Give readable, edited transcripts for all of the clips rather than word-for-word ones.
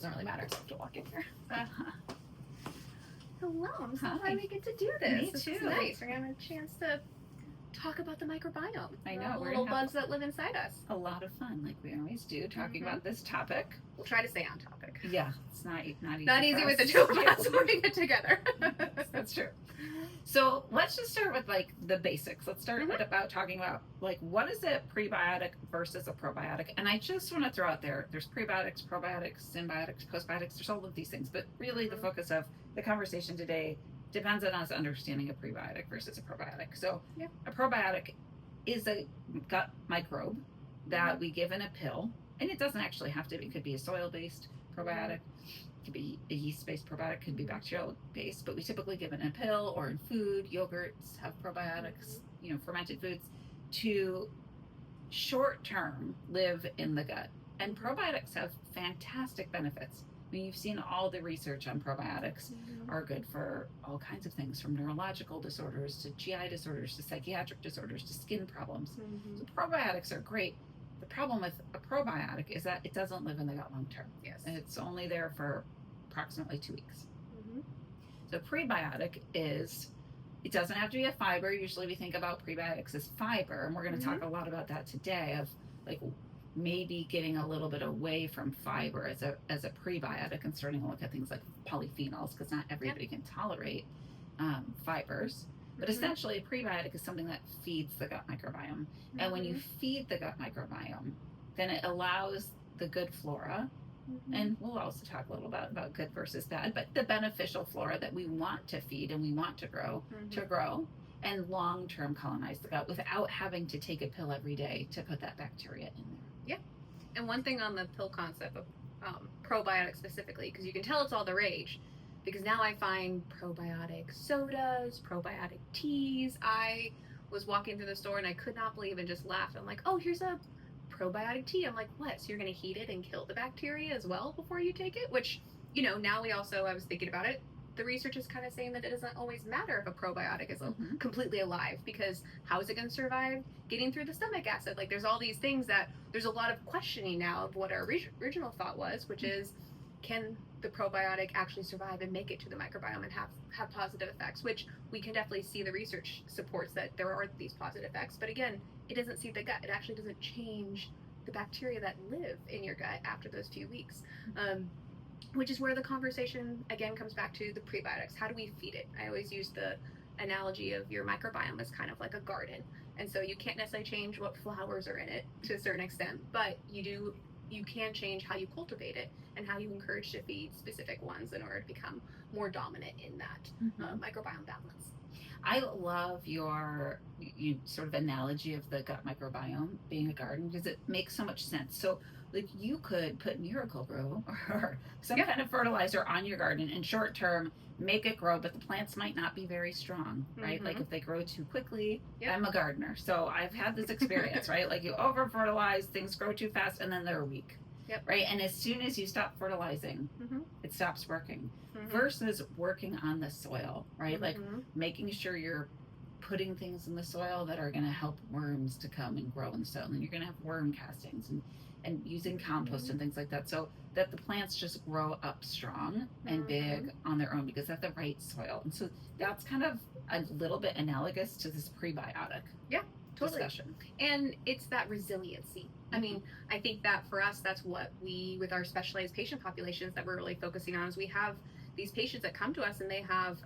doesn't really matter. So I have to walk in here. Hello, I'm so glad we get to do this. Me This too. is nice. We're going to have a chance to talk about the microbiome. I know. The We're little gonna have bugs that live inside us. a lot of fun, like we always do, talking about this topic. We'll try to stay on topic. Yeah, it's not easy. Not easy for with us the two to of us do. putting it together. Yes, that's true. So let's just start with like the basics. Let's start with about talking about like what is a prebiotic versus a probiotic. And I just want to throw out there's prebiotics, probiotics, symbiotics, postbiotics. There's all of these things, but really the focus of the conversation today depends on us understanding a prebiotic versus a probiotic. So a probiotic is a gut microbe that we give in a pill, and it doesn't actually have to be. It could be a soil-based probiotic. It could be a yeast-based probiotic, could be bacterial-based, but we typically give it in a pill or in food. Yogurts have probiotics, fermented foods, to short-term live in the gut. And probiotics have fantastic benefits. I mean, you've seen all the research on probiotics are good for all kinds of things, from neurological disorders to GI disorders to psychiatric disorders to skin problems. So probiotics are great. The problem with a probiotic is that it doesn't live in the gut long term. Yes. And it's only there for approximately 2 weeks. So prebiotic it doesn't have to be a fiber. Usually we think about prebiotics as fiber, and we're going to talk a lot about that today, of like maybe getting a little bit away from fiber as a prebiotic and starting to look at things like polyphenols, because not everybody can tolerate fibers. But essentially, a prebiotic is something that feeds the gut microbiome. And when you feed the gut microbiome, then it allows the good flora, and we'll also talk a little about good versus bad, but the beneficial flora that we want to feed and we want to grow, and long-term colonize the gut without having to take a pill every day to put that bacteria in there. And one thing on the pill concept of probiotics specifically, because you can tell it's all the rage, because now I find probiotic sodas, probiotic teas. I was walking through the store and I could not believe and just laughed. I'm like, oh, here's a probiotic tea. I'm like, what? So you're going to heat it and kill the bacteria as well before you take it? Which, now I was thinking about it. The research is kind of saying that it doesn't always matter if a probiotic is completely alive, because how is it going to survive getting through the stomach acid? Like, there's all these things that there's a lot of questioning now of what our original thought was, which is, can the probiotic actually survive and make it to the microbiome and have positive effects? Which we can definitely see the research supports that there are these positive effects. But again, it doesn't seed the gut. It actually doesn't change the bacteria that live in your gut after those few weeks. Which is where the conversation again comes back to the prebiotics. How do we feed it? I always use the analogy of your microbiome as kind of like a garden. And so you can't necessarily change what flowers are in it to a certain extent, but you can change how you cultivate it and how you encourage to feed specific ones in order to become more dominant in that microbiome balance. I love your sort of analogy of the gut microbiome being a garden, because it makes so much sense. So like you could put Miracle-Gro or some kind of fertilizer on your garden and short term make it grow, but the plants might not be very strong, right? Like if they grow too quickly. I'm a gardener, so I've had this experience, right? Like you over fertilize, things grow too fast, and then they're weak. Right? And as soon as you stop fertilizing, it stops working. Versus working on the soil, right? Like making sure you're putting things in the soil that are going to help worms to come and grow in the soil. And you're going to have worm castings and using compost and things like that, so that the plants just grow up strong and big on their own because they have the right soil. And so that's kind of a little bit analogous to this prebiotic discussion. And it's that resiliency. I mean, I think that for us, that's what we, with our specialized patient populations that we're really focusing on, is we have these patients that come to us and they have,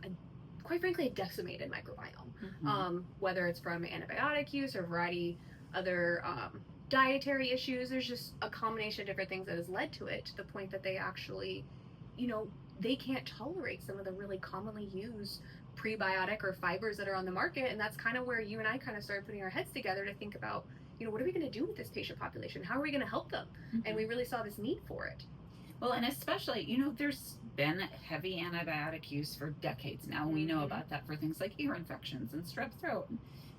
quite frankly, a decimated microbiome. Whether it's from antibiotic use or a variety other dietary issues, there's just a combination of different things that has led to it, to the point that they actually, they can't tolerate some of the really commonly used prebiotic or fibers that are on the market. And that's kind of where you and I kind of started putting our heads together to think about, what are we going to do with this patient population? How are we going to help them? And we really saw this need for it. Well, and especially, there's been heavy antibiotic use for decades now. We know about that for things like ear infections and strep throat.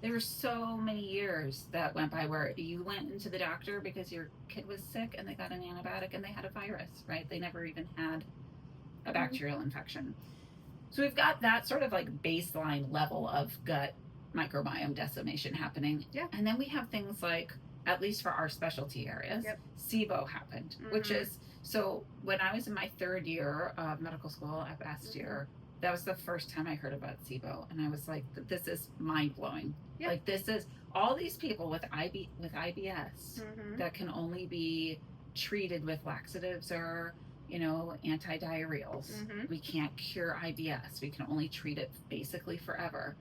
There were so many years that went by where you went into the doctor because your kid was sick and they got an antibiotic and they had a virus, right? They never even had a bacterial infection. So we've got that sort of like baseline level of gut microbiome decimation happening. And then we have things like, at least for our specialty areas, SIBO happened, which is So when I was in my 3rd year of medical school at Bastyr, that was the first time I heard about SIBO, and I was like, this is mind blowing. Yeah. Like, this is all these people with IBS that can only be treated with laxatives or, you know, antidiarrheals. We can't cure IBS. We can only treat it basically forever.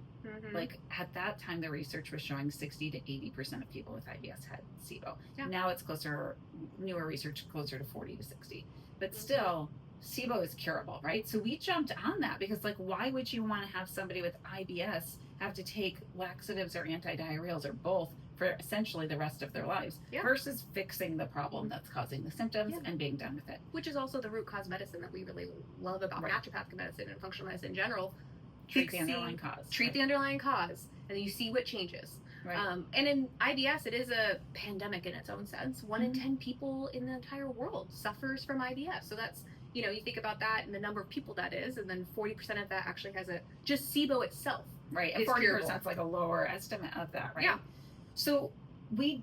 Like, at that time, the research was showing 60 to 80% of people with IBS had SIBO. Yeah. Now it's closer, newer research closer to 40 to 60. But still, SIBO is curable, right? So we jumped on that because, like, why would you want to have somebody with IBS have to take laxatives or antidiarrheals or both for essentially the rest of their lives versus fixing the problem that's causing the symptoms and being done with it? Which is also the root cause medicine that we really love about naturopathic medicine and functional medicine in general. Treat the underlying cause. Treat the underlying cause, and then you see what changes. Right. And in IBS, it is a pandemic in its own sense. 1 in 10 people in the entire world suffers from IBS. So that's, you know, you think about that and the number of people that is, and then 40% of that actually has just SIBO itself. Right, and 40% is like a lower estimate of that, right? Yeah. So we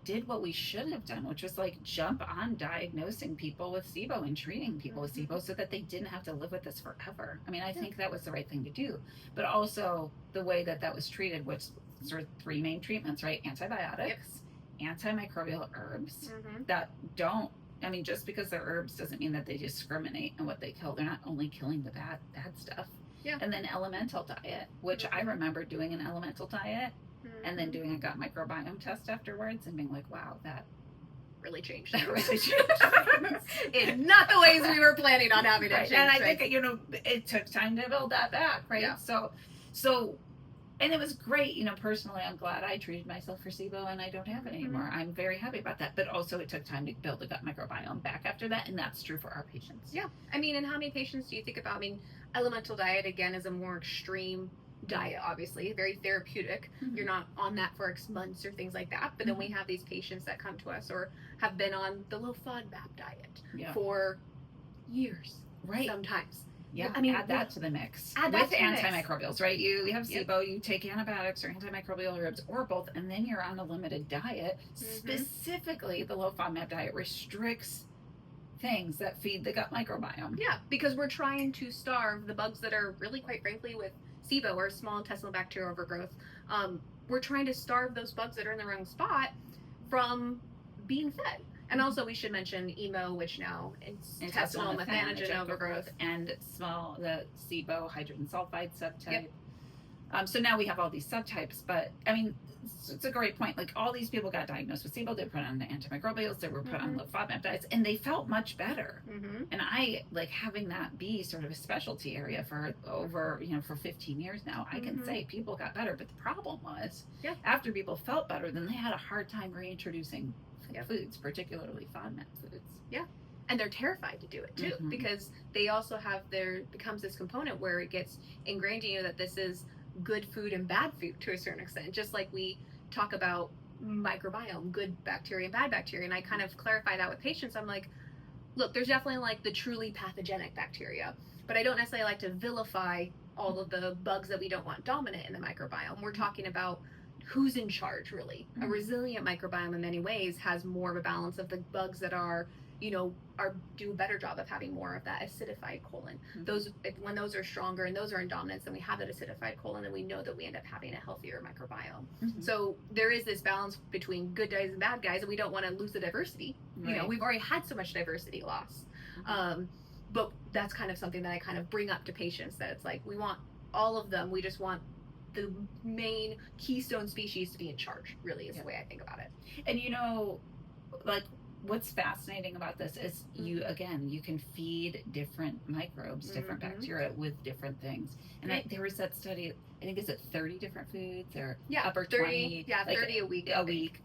did what we should have done, which was like jump on diagnosing people with SIBO and treating people with SIBO so that they didn't have to live with this forever. I mean, I think that was the right thing to do. But also the way that was treated, which sort of 3 main treatments, right? Antibiotics, antimicrobial herbs that don't, I mean, just because they're herbs doesn't mean that they discriminate in what they kill. They're not only killing the bad stuff. Yeah. And then elemental diet, which I remember doing an elemental diet and then doing a gut microbiome test afterwards and being like, wow, that really changed. That really changed. In not the ways we were planning on having it change. And I think, you know, it took time to build that back, right? Yeah. So, and it was great, you know, personally, I'm glad I treated myself for SIBO and I don't have it anymore. I'm very happy about that. But also it took time to build the gut microbiome back after that. And that's true for our patients. Yeah. I mean, and how many patients do you think about? I mean, elemental diet, again, is a more extreme diet, obviously, very therapeutic. You're not on that for months or things like that. But then we have these patients that come to us or have been on the low FODMAP diet for years, sometimes. Yeah, I mean, add that to the mix. Add with that to antimicrobials, right? You have SIBO, you take antibiotics or antimicrobial herbs or both, and then you're on a limited diet. Specifically, the low FODMAP diet restricts things that feed the gut microbiome. Yeah, because we're trying to starve the bugs that are really, quite frankly, with SIBO or small intestinal bacterial overgrowth. We're trying to starve those bugs that are in the wrong spot from being fed. And also, we should mention EMO, which now it's intestinal methanogen overgrowth, and the SIBO hydrogen sulfide subtype. So now we have all these subtypes, but I mean, it's a great point. Like, all these people got diagnosed with SIBO, they were put on the antimicrobials, they were put on low FODMAP diets, and they felt much better. And I like having that be sort of a specialty area for over, you know, for 15 years now. I can say people got better, but the problem was after people felt better, then they had a hard time reintroducing foods, particularly FODMAP foods. Yeah. And they're terrified to do it too, because they also have becomes this component where it gets ingrained in you that this is good food and bad food to a certain extent, just like we talk about microbiome, good bacteria and bad bacteria. And I kind of clarify that with patients. I'm like, look, there's definitely like the truly pathogenic bacteria, but I don't necessarily like to vilify all of the bugs that we don't want dominant in the microbiome. We're talking about who's in charge, really. A resilient microbiome in many ways has more of a balance of the bugs that are, you know, do a better job of having more of that acidified colon. When those are stronger and those are in dominance, then we have that acidified colon, and we know that we end up having a healthier microbiome. So there is this balance between good guys and bad guys, and we don't want to lose the diversity. You know, we've already had so much diversity loss. But that's kind of something that I kind of bring up to patients, that it's like, we want all of them. We just want the main keystone species to be in charge, really, is the way I think about it. And, you know, like, what's fascinating about this is you can feed different microbes, different bacteria with different things. And there was that study, I think, is it 30 different foods or upper 20? 30 a week. A week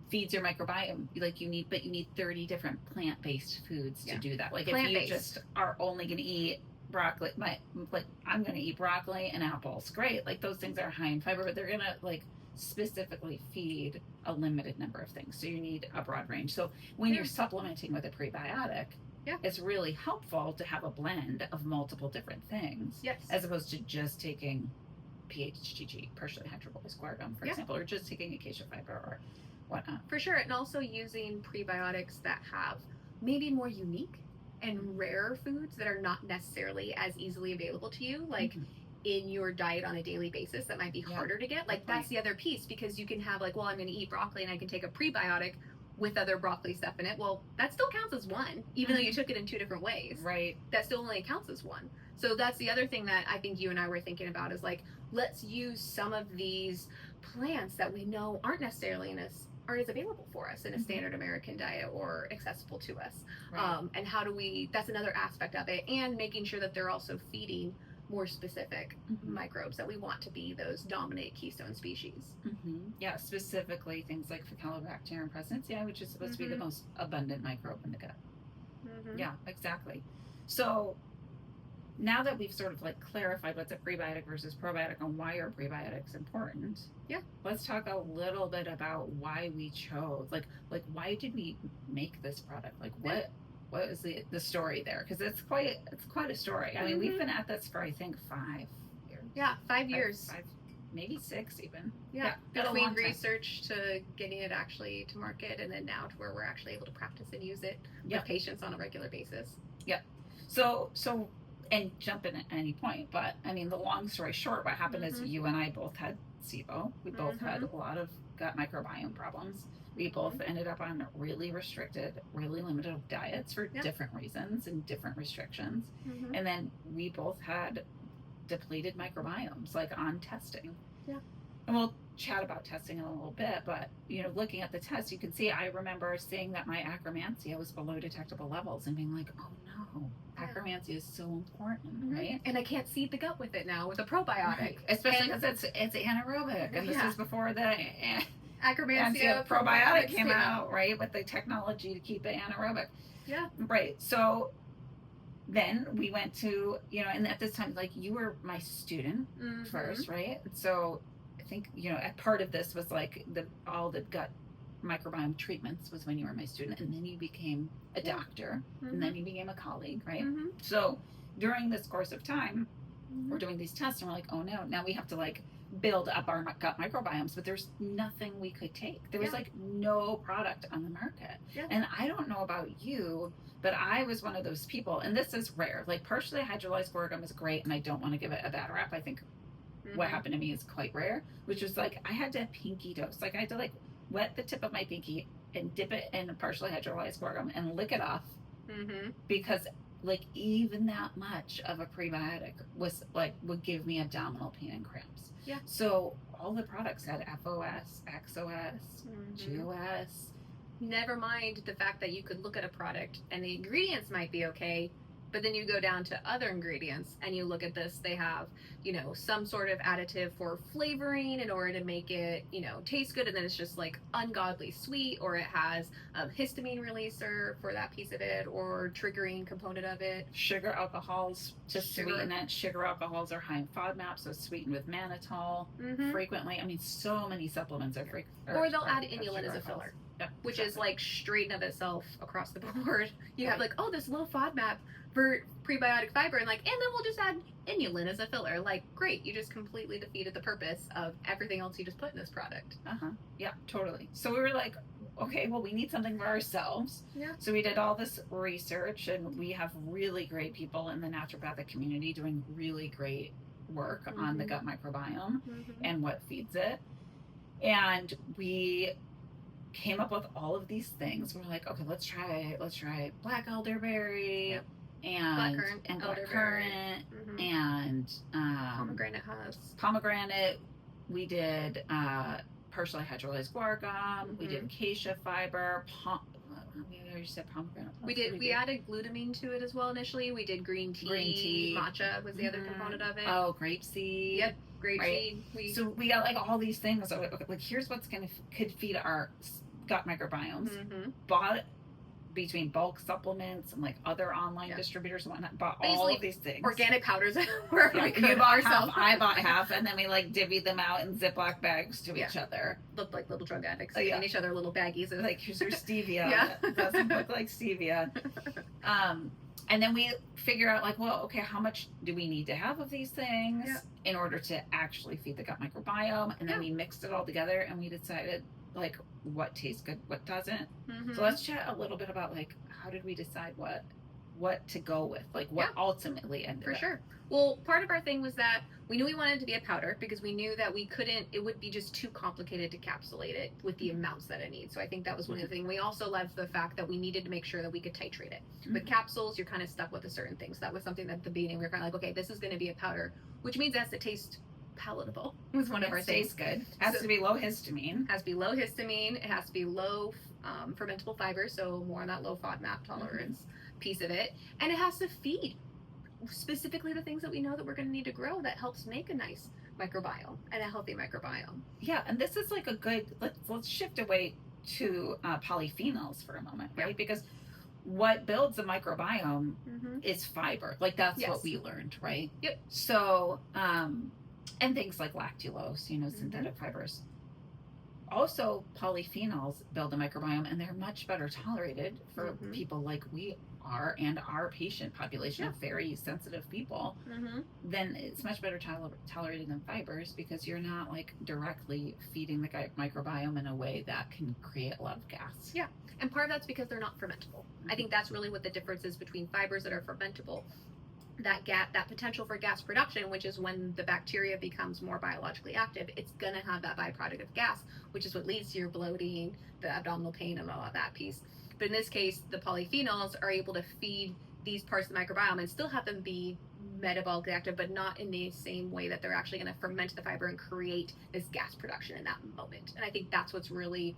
feeds your microbiome. Like, you need 30 different plant-based foods to do that. Like, if you just are only going to eat broccoli, I'm going to eat broccoli and apples. Great. Like, those things are high in fiber, but they're going to, like, specifically feed a limited number of things. So you need a broad range. So when you're supplementing with a prebiotic, it's really helpful to have a blend of multiple different things, as opposed to just taking PHGG, partially hydrolyzed aspartame, for example, or just taking acacia fiber or whatnot. For sure. And also using prebiotics that have maybe more unique and rare foods that are not necessarily as easily available to you, like in your diet on a daily basis, that might be harder to get. Like that's the other piece, because you can have like, well, I'm going to eat broccoli and I can take a prebiotic with other broccoli stuff in it. Well, that still counts as one, even though you took it in 2 different ways. Right. That still only counts as one. So that's the other thing that I think you and I were thinking about, is like, let's use some of these plants that we know aren't necessarily aren't as available for us in a standard American diet or accessible to us. Right. And how do we, that's another aspect of it, and making sure that they're also feeding more specific microbes that we want to be those dominant keystone species. Yeah, specifically things like Faecalibacter and Pressentia, which is supposed to be the most abundant microbe in the gut. Yeah, exactly. So now that we've sort of like clarified what's a prebiotic versus probiotic and why are prebiotics important, let's talk a little bit about why we chose, like why did we make this product? Like what is the story there? Because it's quite a story. I mean, we've been at this for, I think, 5 years. Yeah, 5 years. 5, maybe 6 even. Yeah, between research to getting it actually to market, and then now to where we're actually able to practice and use it with patients on a regular basis. Yeah. So, and jump in at any point, but I mean, the long story short, what happened is you and I both had SIBO. We both had a lot of gut microbiome problems. We both ended up on really restricted, really limited diets for different reasons and different restrictions. And then we both had depleted microbiomes, like on testing. Yeah. And we'll chat about testing in a little bit, but you know, looking at the test, you can see, I remember seeing that my Akkermansia was below detectable levels and being like, oh no, Akkermansia is so important, right? And I can't seed the gut with it now with a probiotic. Right. Especially because it's anaerobic, and this is before the Akkermansia probiotic came out, right, with the technology to keep it anaerobic. Yeah. Right. So then we went to, you know, and at this time, like, you were my student first, right? So I think, you know, a part of this was like all the gut microbiome treatments was when you were my student, and then you became a doctor, and then you became a colleague, right? So during this course of time, we're doing these tests, and we're like, oh no, now we have to like build up our gut microbiomes, but there's nothing we could take. There was like no product on the market. And I don't know about you, but I was one of those people, and this is rare. Like, partially hydrolyzed sorghum is great, and I don't want to give it a bad rap. I think what happened to me is quite rare, which was like, I had to pinky dose. Like, I had to like wet the tip of my pinky and dip it in partially hydrolyzed sorghum and lick it off, because like even that much of a prebiotic was like would give me abdominal pain and cramps. Yeah. So all the products had FOS, XOS, GOS. Never mind the fact that you could look at a product and the ingredients might be okay, but then you go down to other ingredients and you look at this, they have, you know, some sort of additive for flavoring in order to make it, you know, taste good, and then it's just like ungodly sweet, or it has a histamine releaser for that piece of it, or triggering component of it. Sugar alcohols to sweeten it. Sugar alcohols are high in FODMAP, so sweetened with mannitol frequently. I mean, so many supplements are or they'll add inulin as a filler. Yeah, which is like straight in of itself across the board. You have like, oh, this low FODMAP for prebiotic fiber, and like, and then we'll just add inulin as a filler. Like, great, you just completely defeated the purpose of everything else you just put in this product. Yeah, totally. So we were like, okay, well, we need something for ourselves. Yeah. So we did all this research, and we have really great people in the naturopathic community doing really great work on the gut microbiome and what feeds it. And we came up with all of these things. We're like, okay, let's try black elderberry and blackcurrant and pomegranate husk. Pomegranate. We did partially hydrolyzed sorghum. We did acacia fiber. I already said pomegranate. We added glutamine to it as well initially. We did green tea. Matcha was the other component of it. Oh, grapeseed. Yep, grapeseed. So we got like all these things. So, like, here's what's could feed our gut microbiomes. Bought between bulk supplements and like other online distributors and whatnot. Bought all of these things. Organic powders wherever we could. You bought half, I bought half, and then we like divvied them out in Ziploc bags to each other. Looked like little drug addicts giving each other little baggies of like, here's your stevia. It doesn't look like stevia. And then we figure out like, well, okay, how much do we need to have of these things in order to actually feed the gut microbiome? And then we mixed it all together, and we decided like what tastes good, what doesn't. So let's chat a little bit about like how did we decide what to go with? Like what ultimately ended For up? sure. Well, part of our thing was that we knew we wanted it to be a powder because we knew that we couldn't, it would be just too complicated to capsulate it with the amounts that it needs. So I think that was one of the things. We also loved the fact that we needed to make sure that we could titrate it. With capsules, you're kind of stuck with a certain thing. So that was something that at the beginning we were kind of like, okay, this is going to be a powder, which means it has to taste palatable. Was one of our things. Tastes good. Has to be low histamine. Has to be low histamine. It has to be low fermentable fiber, so more on that low FODMAP tolerance piece of it. And it has to feed specifically the things that we know that we're going to need to grow that helps make a nice microbiome and a healthy microbiome. Yeah, and this is like a good, let's shift away to polyphenols for a moment, right? Because what builds the microbiome is fiber. Like that's what we learned, right? Yep. So, and things like lactulose, synthetic fibers. Also, polyphenols build the microbiome, and they're much better tolerated for people like we are and our patient population of very sensitive people. Then it's much better tolerated than fibers because you're not like directly feeding the microbiome in a way that can create a lot of gas. Yeah, and part of that's because they're not fermentable. I think that's really what the difference is between fibers that are fermentable. That potential for gas production, which is when the bacteria becomes more biologically active, it's gonna have that byproduct of gas, which is what leads to your bloating, the abdominal pain, and all of that piece. But in this case, the polyphenols are able to feed these parts of the microbiome and still have them be metabolically active, but not in the same way that they're actually going to ferment the fiber and create this gas production in that moment. And I think that's what's really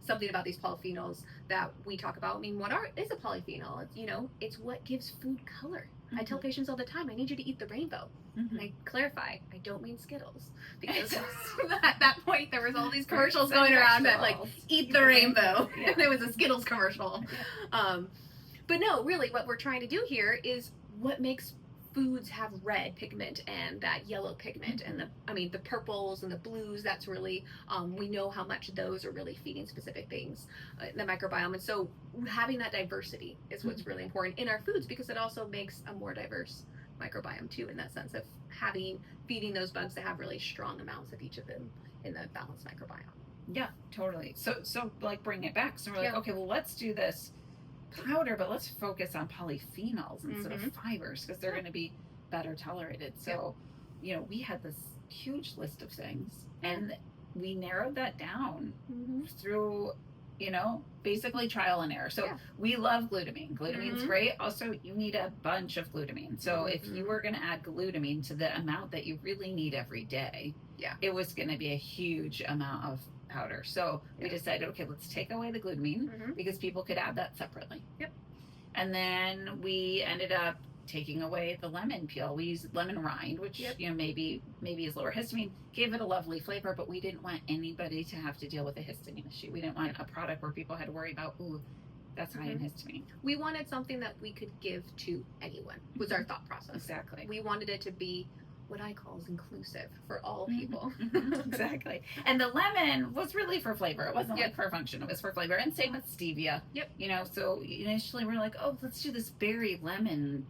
something about these polyphenols that we talk about. I mean, what is a polyphenol? It's, it's what gives food color. I tell patients all the time, I need you to eat the rainbow. And I clarify, I don't mean Skittles. Because at that point, there was all these commercials going around that like, eat the rainbow. And there was a Skittles commercial. But no, really what we're trying to do here is what makes foods have red pigment and that yellow pigment and the purples and the blues. That's really, we know how much those are really feeding specific things in the microbiome. And so having that diversity is what's really important in our foods because it also makes a more diverse microbiome too, in that sense of feeding those bugs to have really strong amounts of each of them in the balanced microbiome. Yeah, totally. So like bring it back. So we're like, okay, well let's do this powder, but let's focus on polyphenols instead of fibers because they're going to be better tolerated. So, we had this huge list of things and we narrowed that down through, basically trial and error. So we love glutamine. Glutamine's great. Also, you need a bunch of glutamine. So if you were going to add glutamine to the amount that you really need every day, it was going to be a huge amount of powder. So we decided, okay, let's take away the glutamine because people could add that separately. And then we ended up taking away the lemon peel. We used lemon rind, which maybe is lower histamine, gave it a lovely flavor, but we didn't want anybody to have to deal with a histamine issue. We didn't want a product where people had to worry about, ooh, that's high in histamine. We wanted something that we could give to anyone, was our thought process. Exactly. We wanted it to be what I call is inclusive for all people. Exactly. And the lemon was really for flavor. It wasn't like for function. It was for flavor. And same with stevia. So initially we're like, oh, let's do this berry lemon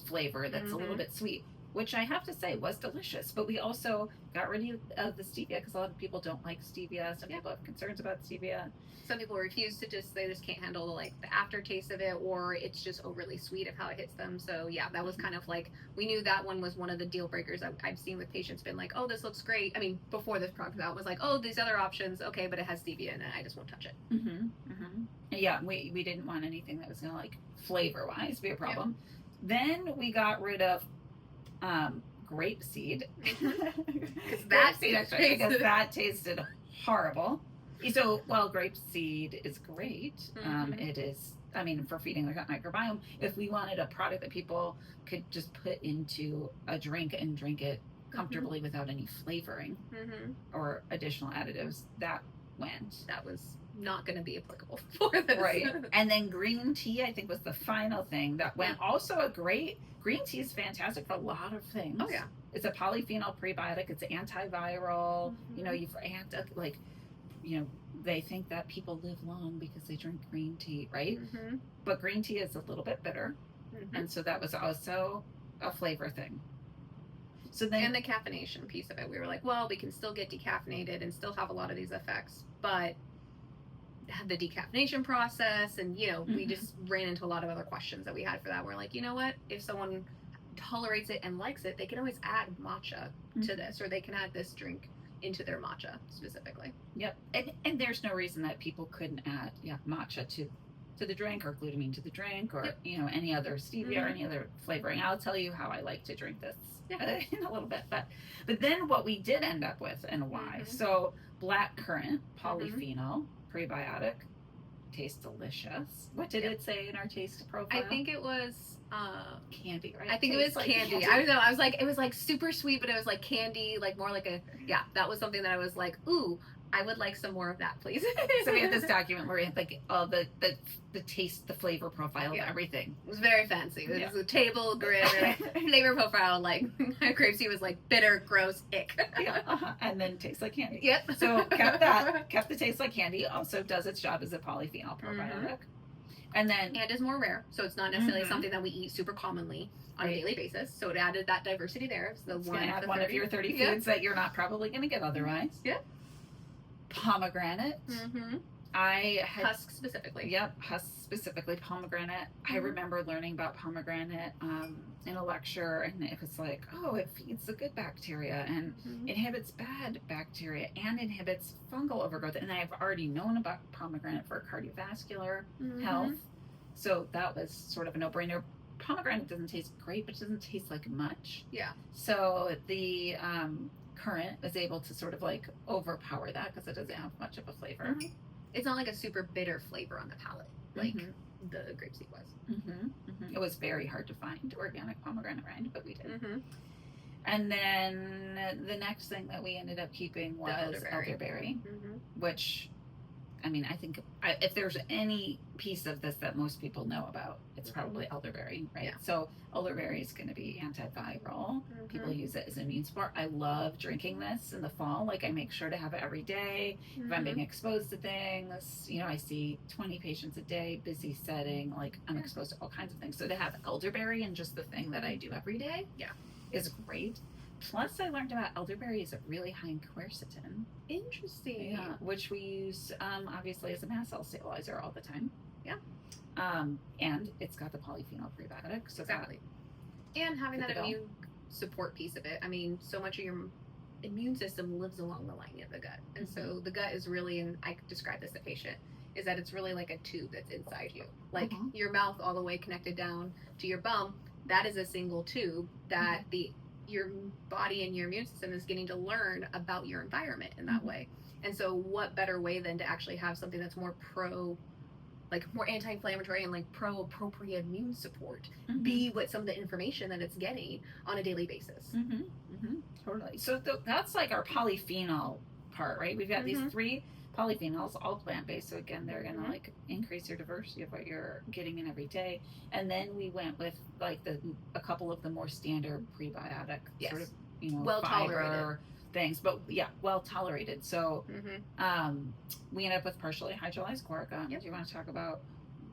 flavor that's a little bit sweet, which I have to say was delicious. But we also got rid of the stevia because a lot of people don't like stevia. Some people have concerns about stevia. Some people refuse to they just can't handle the aftertaste of it, or it's just overly sweet of how it hits them. So that was kind of like, we knew that one was one of the deal breakers I've seen with patients been like, oh, this looks great. I mean, before this product out was like, oh, these other options, okay, but it has stevia in it. I just won't touch it. Yeah, we didn't want anything that was going to flavor-wise be a problem. Then we got rid of grapeseed. Because that tasted horrible. So, while grapeseed is great, it is, for feeding the gut microbiome, if we wanted a product that people could just put into a drink and drink it comfortably without any flavoring or additional additives, that was not going to be applicable for this. Right. And then green tea, I think, was the final thing that went. Also green tea is fantastic for a lot of things. Oh, yeah. It's a polyphenol prebiotic. It's antiviral. They think that people live long because they drink green tea, right? But green tea is a little bit bitter. And so that was also a flavor thing. So then, and the caffeination piece of it, we were like, well, we can still get decaffeinated and still have a lot of these effects, but had the decaffeination process, and we Mm-hmm. just ran into a lot of other questions that we had for that. We're like, you know what? If someone tolerates it and likes it, they can always add matcha to this, or they can add this drink into their matcha specifically. Yep. And there's no reason that people couldn't add matcha to the drink, or glutamine to the drink, or any other stevia or any other flavoring. I'll tell you how I like to drink this in a little bit. But then what we did end up with, and why. So black currant, polyphenol, prebiotic, tastes delicious. What did it say in our taste profile? I think it was candy, right? I think it was like candy. I don't know. I was like, it was like super sweet, but it was like candy, like more like that was something that I was like, ooh, I would like some more of that, please. So we had this document where we had like all the taste, the flavor profile of everything. It was very fancy. It was a table grid, flavor profile, like grapeseed was like bitter, gross, ick. And then tastes like candy. Yep. So kept the taste like candy. Also does its job as a polyphenol probiotic. And is more rare, so it's not necessarily something that we eat super commonly on a daily basis. So it added that diversity there. It's the one of your 30 foods that you're not probably going to get otherwise. Yep. Pomegranate. I had husk specifically. Yep, husk specifically pomegranate. I remember learning about pomegranate in a lecture, and it was like, oh, it feeds the good bacteria and inhibits bad bacteria and inhibits fungal overgrowth. And I've already known about pomegranate for cardiovascular health, so that was sort of a no-brainer. Pomegranate doesn't taste great, but it doesn't taste like much. Yeah. So the currant was able to sort of like overpower that because it doesn't have much of a flavor. It's not like a super bitter flavor on the palate like the grapeseed was. It was very hard to find organic pomegranate rind, but we did. And then the next thing that we ended up keeping was elderberry, which, I mean, I think if there's any piece of this that most people know about, it's probably elderberry, right? Yeah. So elderberry is going to be antiviral. People use it as immune support. I love drinking this in the fall. Like, I make sure to have it every day. If I'm being exposed to things, I see 20 patients a day, busy setting, like I'm exposed to all kinds of things. So to have elderberry and just the thing that I do every day is great. Plus, I learned about elderberry is really high in quercetin. Interesting. Yeah, which we use obviously as a mast cell stabilizer all the time. Yeah. And it's got the polyphenol prebiotic. So exactly. And having that immune support piece of it. I mean, so much of your immune system lives along the lining of the gut. And so the gut is really, and I describe this to patient, is that it's really like a tube that's inside you. Like your mouth all the way connected down to your bum, that is a single tube that your body and your immune system is getting to learn about your environment in that way. And so what better way than to actually have something that's more more anti-inflammatory and like pro-appropriate immune support be what some of the information that it's getting on a daily basis. Totally. So that's like our polyphenol part, right? We've got these 3 polyphenols, all plant-based. So again, they're going to like increase your diversity of what you're getting in every day. And then we went with like a couple of the more standard prebiotic sort of, well tolerated things, but well tolerated. So we ended up with partially hydrolyzed guar gum. Do you want to talk about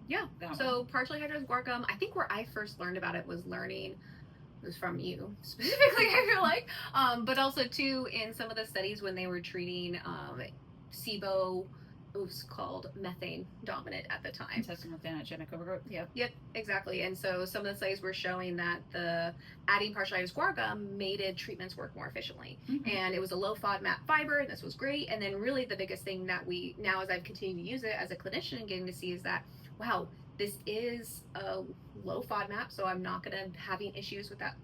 that one? Partially hydrolyzed guar gum, I think where I first learned about it was from you specifically, I feel like, but also too in some of the studies when they were treating SIBO. It was called methane dominant at the time. Intestinal thanogenic overgrowth. Yep, exactly. And so some of the studies were showing that the adding partially hydrolyzed guar gum made treatments work more efficiently. And it was a low FODMAP fiber, and this was great. And then really the biggest thing that we, now as I've continued to use it as a clinician and getting to see is that, wow, this is a low FODMAP, so I'm not going to having issues with that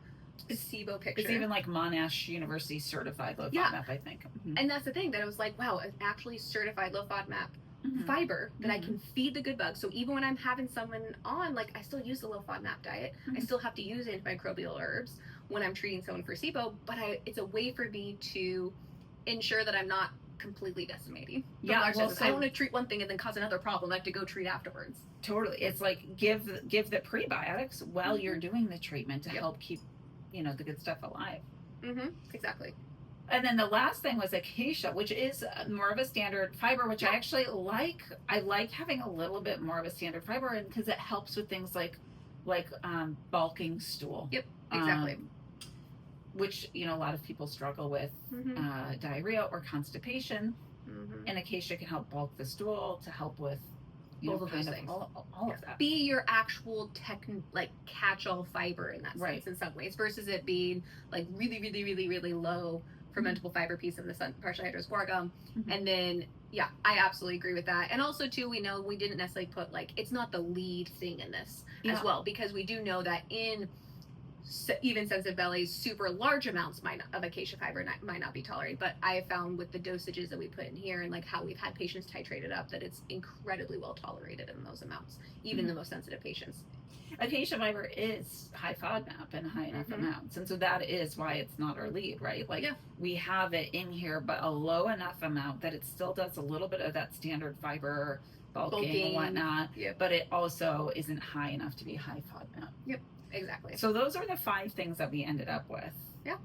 SIBO picture. It's even like Monash University certified low FODMAP, I think. And that's the thing, that it was like, wow, it's actually certified low FODMAP fiber that I can feed the good bugs. So even when I'm having someone on, like, I still use the low FODMAP diet. I still have to use antimicrobial herbs when I'm treating someone for SIBO, but it's a way for me to ensure that I'm not completely decimating. I don't want to treat one thing and then cause another problem I have to go treat afterwards. Totally. It's like give the prebiotics while you're doing the treatment to help keep the good stuff alive. Exactly. And then the last thing was acacia, which is more of a standard fiber, which I actually like. I like having a little bit more of a standard fiber because it helps with things like bulking stool. Yep, exactly. Which a lot of people struggle with diarrhea or constipation. And acacia can help bulk the stool to help with both of those things. All of that. Be your actual catch-all fiber in that sense in some ways, versus it being like really, really, really, really low fermentable fiber piece of the partial hydroscorgum. And then, yeah, I absolutely agree with that. And also too, we know we didn't necessarily put it's not the lead thing in this as well, because we do know that in even sensitive bellies, super large amounts of acacia fiber might not be tolerated. But I have found with the dosages that we put in here and how we've had patients titrate it up, that it's incredibly well tolerated in those amounts, even the most sensitive patients. Acacia fiber is high FODMAP in high enough amounts, and so that is why it's not our lead, right? We have it in here, but a low enough amount that it still does a little bit of that standard fiber bulking and whatnot, but it also isn't high enough to be high FODMAP. Yep. Exactly. So those are the 5 things that we ended up with. Yeah.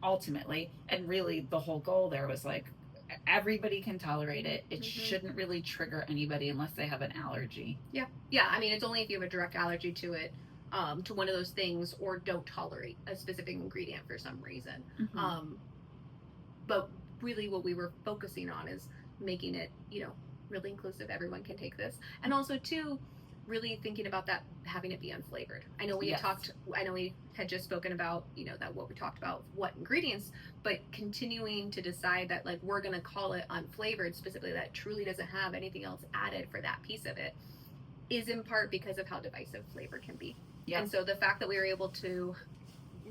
Ultimately, and really the whole goal there was everybody can tolerate it. It shouldn't really trigger anybody unless they have an allergy. Yeah. Yeah. I mean, it's only if you have a direct allergy to it, to one of those things, or don't tolerate a specific ingredient for some reason. But really what we were focusing on is making it, really inclusive. Everyone can take this. And also too, really thinking about that, having it be unflavored. I know we had just spoken about, that what we talked about, what ingredients, but continuing to decide that we're going to call it unflavored, specifically that truly doesn't have anything else added for that piece of it, is in part because of how divisive flavor can be. And so the fact that we were able to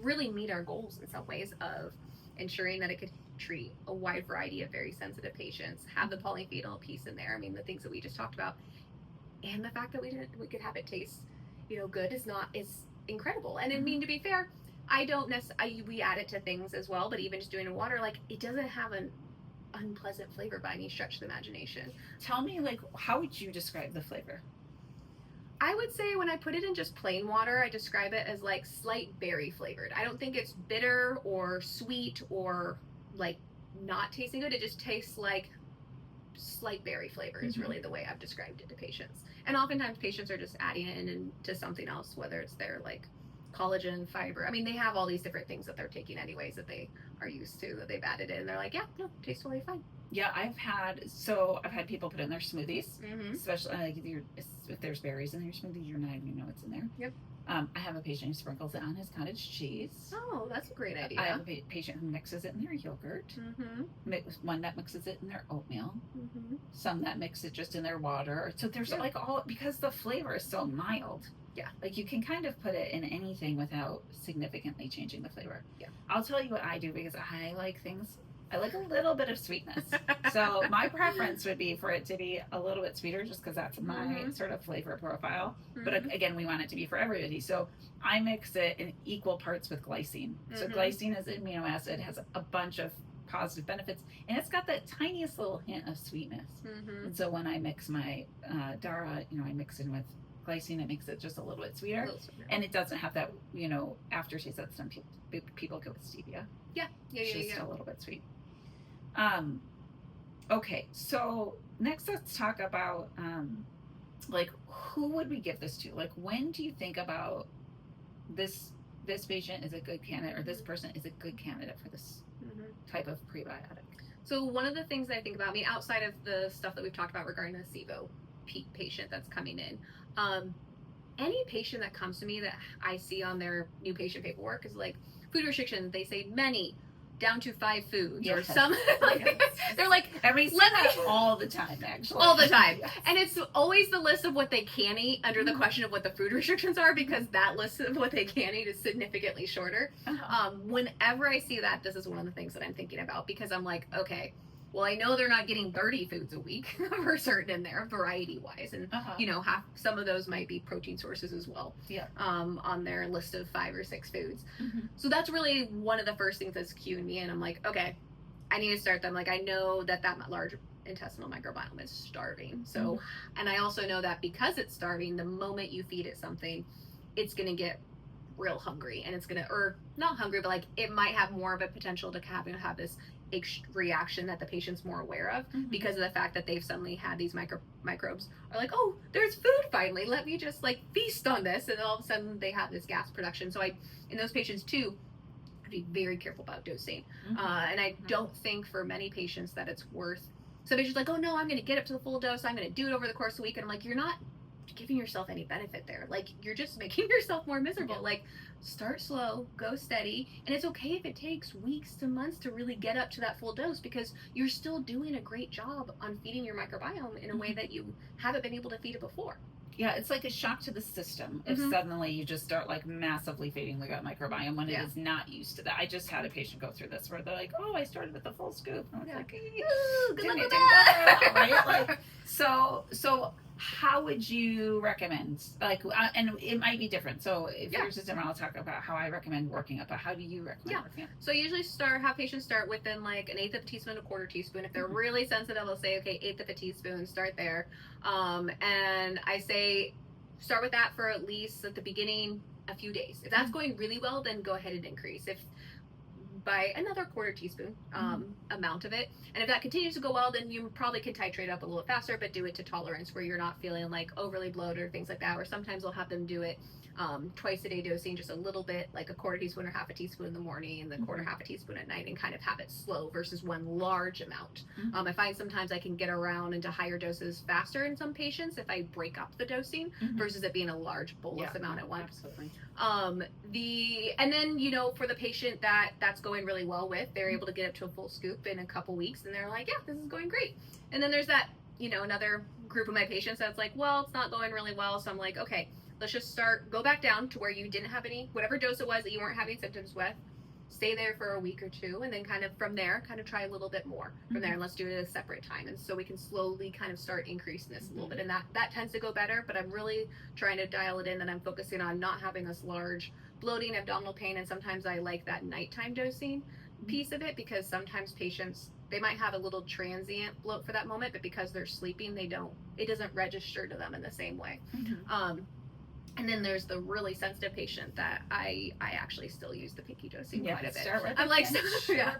really meet our goals in some ways of ensuring that it could treat a wide variety of very sensitive patients, have the polyphenol piece in there, I mean, the things that we just talked about, and the fact that we could have it taste, good is incredible. And I mean, to be fair, we add it to things as well, but even just doing it in water, it doesn't have an unpleasant flavor by any stretch of the imagination. Tell me, how would you describe the flavor? I would say when I put it in just plain water, I describe it as slight berry flavored. I don't think it's bitter or sweet or not tasting good. It just tastes like slight berry flavor is really the way I've described it to patients. And oftentimes patients are just adding it into something else, whether it's their collagen, fiber. I mean, they have all these different things that they're taking anyways that they are used to, that they've added in. They're like, yeah, no, tastes totally fine. Yeah, I've had people put in their smoothies, especially if there's berries in your smoothie, you're not even know what's in there. Yep. I have a patient who sprinkles it on his cottage cheese. Oh, that's a great idea. I have a patient who mixes it in their yogurt. One that mixes it in their oatmeal. Some that mix it just in their water. So there's because the flavor is so mild. Yeah. You can kind of put it in anything without significantly changing the flavor. Yeah. I'll tell you what I do, because I like a little bit of sweetness. So my preference would be for it to be a little bit sweeter, just because that's my sort of flavor profile. But again, we want it to be for everybody. So I mix it in equal parts with glycine. So glycine is an amino acid, has a bunch of positive benefits, and it's got that tiniest little hint of sweetness. And so when I mix my Dhara, I mix in with glycine, it makes it just a little bit sweeter. And it doesn't have that, aftertaste that some people go with stevia. Yeah. It's just a little bit sweet. Okay, so next let's talk about who would we give this to? When do you think about this patient is a good candidate, or this person is a good candidate for this type of prebiotic? So one of the things that I think about, outside of the stuff that we've talked about regarding the SIBO patient that's coming in, any patient that comes to me that I see on their new patient paperwork is food restriction, they say many, down to 5 foods, or some they're and we see that all the time, actually. All the time. Yes. And it's always the list of what they can eat under the question of what the food restrictions are, because that list of what they can eat is significantly shorter. Whenever I see that, this is one of the things that I'm thinking about, because I'm like, okay, well, I know they're not getting 30 foods a week for certain in there, variety wise, and some of those might be protein sources as well. Yeah. On their list of 5 or 6 foods. So that's really one of the first things that's cueing me in. I'm like, okay, I need to start them. I know that large intestinal microbiome is starving. So, and I also know that because it's starving, the moment you feed it something, it's going to get real hungry, and it's going to, or not hungry, but it might have more of a potential to have this reaction that the patient's more aware of, because of the fact that they've suddenly had these microbes are oh, there's food finally, let me just feast on this, and all of a sudden they have this gas production. So in those patients too, I'd be very careful about dosing. And I don't think for many patients that it's worth some patients like, oh no, I'm going to get up to the full dose. I'm going to do it over the course of the week. And I'm like, you're not giving yourself any benefit there. Like, you're just making yourself more miserable. Like, start slow, go steady, and it's okay if it takes weeks to months to really get up to that full dose, because you're still doing a great job on feeding your microbiome in a way that you haven't been able to feed it before. Yeah, it's like a shock to the system if suddenly you just start like massively feeding the gut microbiome when it is not used to that. I just had a patient go through this where they're like, "Oh, I started with a full scoop." And I was like, "Ooh, good luck with that." Right? Like, so how would you recommend? Like, and it might be different. So if yours is different, I'll talk about how I recommend working up. But how do you recommend working up? So I usually have patients start within like an eighth of a teaspoon, a quarter teaspoon. If they're really sensitive, I'll say, okay, eighth of a teaspoon, start there. And I say start with that for at least at the beginning a few days. If that's going really well, then go ahead and increase. If by another quarter teaspoon amount of it. And if that continues to go well, then you probably can titrate up a little faster, but do it to tolerance where you're not feeling like overly bloated or things like that. Or sometimes I'll have them do it twice a day dosing, just a little bit, like a quarter teaspoon or half a teaspoon in the morning and the quarter half a teaspoon at night, and kind of have it slow versus one large amount. I find sometimes I can get around into higher doses faster in some patients if I break up the dosing versus it being a large bolus amount at once. Absolutely. And then, you know, for the patient that's going really well with, they're able to get up to a full scoop in a couple weeks, and they're like, yeah, this is going great. And then there's that, you know, another group of my patients that's like, well, it's not going really well. So I'm like, okay, let's just go back down to where you didn't have any, whatever dose it was that you weren't having symptoms with, stay there for a week or two, and then kind of from there, kind of try a little bit more from there, and let's do it at a separate time. And so we can slowly kind of start increasing this a little bit, and that tends to go better, but I'm really trying to dial it in, that I'm focusing on not having this large bloating, abdominal pain, and sometimes I like that nighttime dosing piece of it, because sometimes patients, they might have a little transient bloat for that moment, but because they're sleeping, it doesn't register to them in the same way. And then there's the really sensitive patient that I actually still use the pinky dosing quite a bit. I'm like,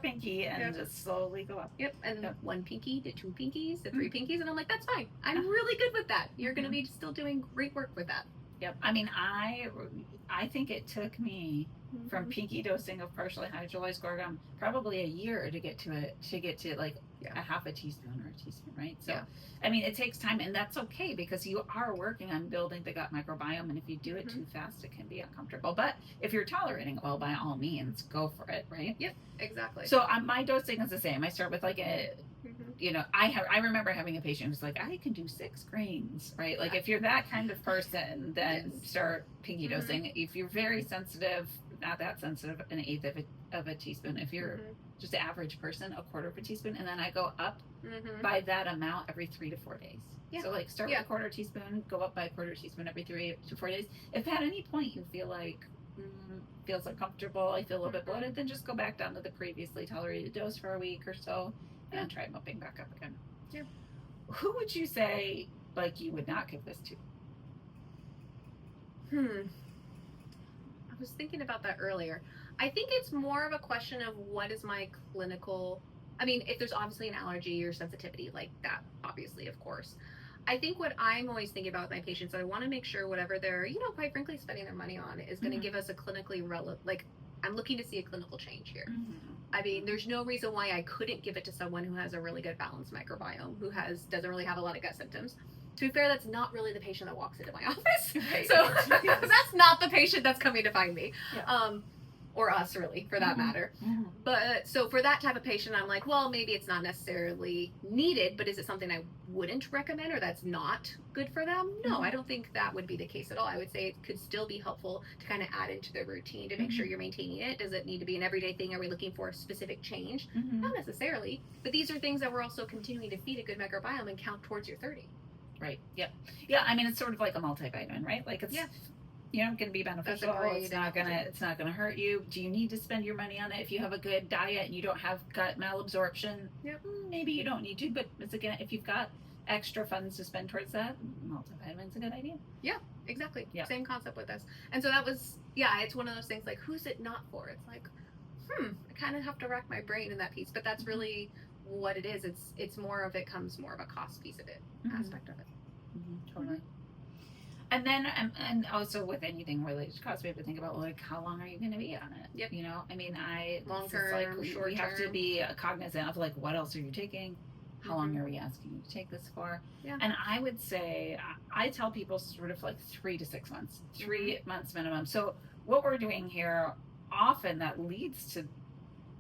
pinky and just slowly go up. And one pinky to two pinkies to three pinkies, and I'm like, that's fine. I'm really good with that. You're going to be still doing great work with that. I mean, I think it took me from pinky dosing of partially hydrolyzed gorgon probably a year to get to like a half a teaspoon or a teaspoon, right? So, I mean, it takes time, and that's okay, because you are working on building the gut microbiome, and if you do it too fast, it can be uncomfortable. But if you're tolerating it well, by all means, go for it, right? Yep, exactly. So my dosing is the same. I start with like a, you know, I remember having a patient who's like, I can do 6 grains, right? Like if you're that kind of person, then start pinky dosing. If you're very sensitive, not that sensitive, an eighth of a teaspoon. If you're just an average person, a quarter of a teaspoon, and then I go up by that amount every 3 to 4 days. So like start with a quarter teaspoon, go up by a quarter teaspoon every 3 to 4 days. If at any point you feel like feels uncomfortable, I feel a little bit bloated, then just go back down to the previously tolerated dose for a week or so and try mupping back up again. Who would you say like you would not give this to? I was thinking about that earlier. I think it's more of a question of what is my clinical, I mean, if there's obviously an allergy or sensitivity like that, obviously, of course. I think what I'm always thinking about with my patients, I want to make sure whatever they're, you know, quite frankly, spending their money on is going to give us a clinically relevant, like, I'm looking to see a clinical change here. I mean, there's no reason why I couldn't give it to someone who has a really good balanced microbiome, who doesn't really have a lot of gut symptoms. To be fair, that's not really the patient that walks into my office. So that's not the patient that's coming to find me. Or us, really, for that matter. But so for that type of patient, I'm like, well, maybe it's not necessarily needed, but is it something I wouldn't recommend, or that's not good for them? No, I don't think that would be the case at all. I would say it could still be helpful to kind of add into the routine to make sure you're maintaining it. Does it need to be an everyday thing? Are we looking for a specific change? Not necessarily, but these are things that we're also continuing to feed a good microbiome and count towards your 30. Right. Yeah. I mean, it's sort of like a multivitamin, right? Like it's you know, going to be beneficial. It's not gonna hurt you. Do you need to spend your money on it? If you have a good diet and you don't have gut malabsorption, maybe you don't need to. But it's, again, if you've got extra funds to spend towards that, multivitamin's a good idea. Yeah, exactly. Same concept with us. And so that was, it's one of those things like, who's it not for? It's like, I kind of have to rack my brain in that piece. But that's really what it is. It's more of it comes more of a cost piece of it, aspect of it. Totally. And then, and also with anything related to cost, we have to think about, like, how long are you going to be on it? You know, I mean, long term, like, short we have to be cognizant of, like, what else are you taking? How long are we asking you to take this for? Yeah. And I would say, I tell people sort of like 3 to 6 months, 3 months minimum. So what we're doing here, often that leads to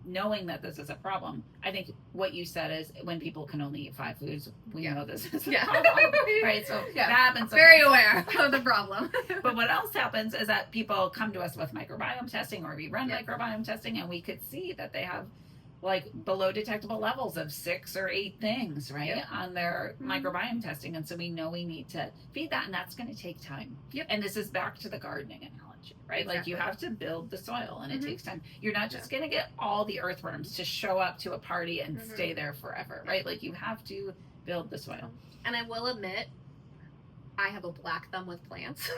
knowing that this is a problem. I think what you said is when people can only eat 5 foods, we know this is a problem, right? So that happens. Very aware of the problem. But what else happens is that people come to us with microbiome testing, or we run microbiome testing, and we could see that they have like below detectable levels of 6 or 8 things, right, on their microbiome testing. And so we know we need to feed that, and that's going to take time. And this is back to the gardening analogy, right? Exactly. Like you have to build the soil, and it takes time. You're not just going to get all the earthworms to show up to a party and stay there forever, right? Like you have to build the soil. And I will admit, I have a black thumb with plants.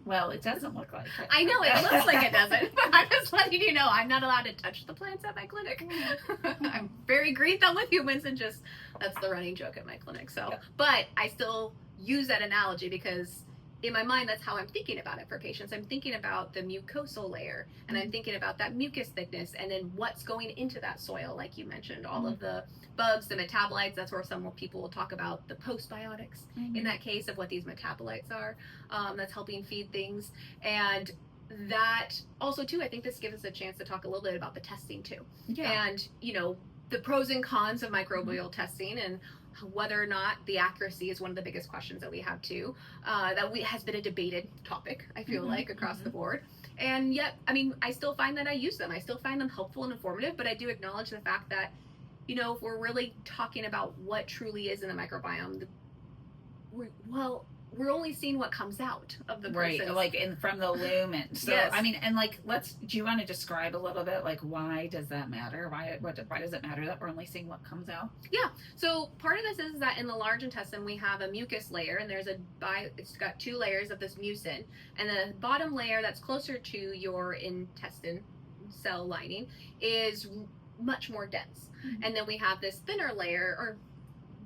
Well, it doesn't look like it. I know, it looks like it doesn't, but I'm just letting you know I'm not allowed to touch the plants at my clinic. I'm very green thumb with humans, and just, that's the running joke at my clinic. So, but I still use that analogy because in my mind, that's how I'm thinking about it for patients. I'm thinking about the mucosal layer, and I'm thinking about that mucus thickness, and then what's going into that soil, like you mentioned, all of the bugs, the metabolites. That's where some people will talk about the postbiotics in that case of what these metabolites are, that's helping feed things. And that also too, I think this gives us a chance to talk a little bit about the testing too. And you know, the pros and cons of microbial testing, and whether or not the accuracy is one of the biggest questions that we have too, has been a debated topic, I feel like, across the board. And yet, I mean, I still find that I use them. I still find them helpful and informative, but I do acknowledge the fact that, you know, if we're really talking about what truly is in the microbiome, we're only seeing what comes out of the process. Right, like from the lumen. So, I mean, and like, do you want to describe a little bit, like, why does that matter? Why does it matter that we're only seeing what comes out? Yeah, so part of this is that in the large intestine, we have a mucus layer, and it's got 2 layers of this mucin, and the bottom layer that's closer to your intestine cell lining is much more dense. And then we have this thinner layer, or